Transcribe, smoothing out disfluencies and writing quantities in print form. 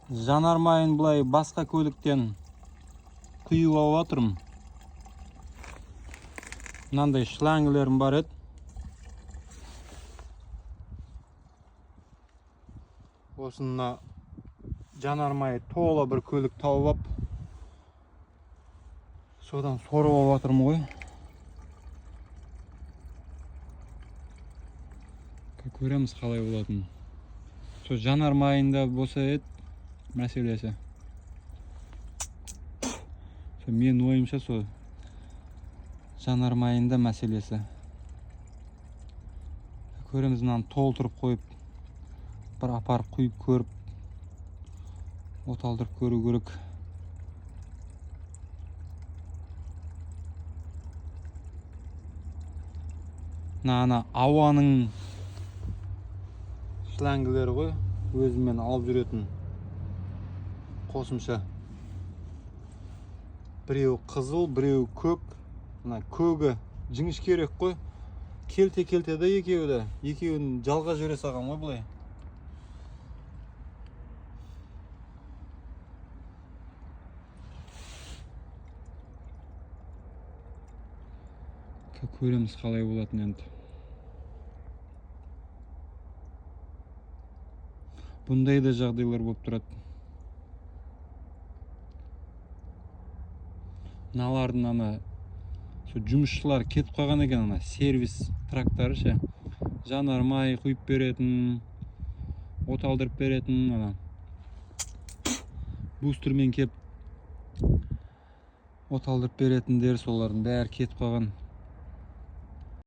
Жанармайын бұлай басқа көліктен құйып алып отырмын. Мынандай шлангілерім бар еді. Осында жанармай тола бір көлік тауып ап, содан сорып алып отырмын ғой. Көреміз қалай болатынын. Со жанармайында болса еді мәселесі. Мен ойымша со жанармайында мәселесі. Көреміз, мынаны толтырып қойып, бір апарып құйып көріп, оталдырып көру керек. Ана ауаның шлангілері ғой, өзімен алып жүретін қосымша. Біреу қызыл, біреу көк. Мына көгі жіңіш керек қой. Келте-келте де екеуі де. Екеуін жалға жүре саған ғой бұлай. Көреміз қалай болатын енді. Бұндай да жағдайлар болып тұрады. Мыналардың ана жұмысшылар кетіп қалған екен, ана сервис трактары ше. Жанармай құйып беретін, оталдырып беретін, ана бустермен кеп оталдырып беретіндер, солардың бәрі кетіп қалған.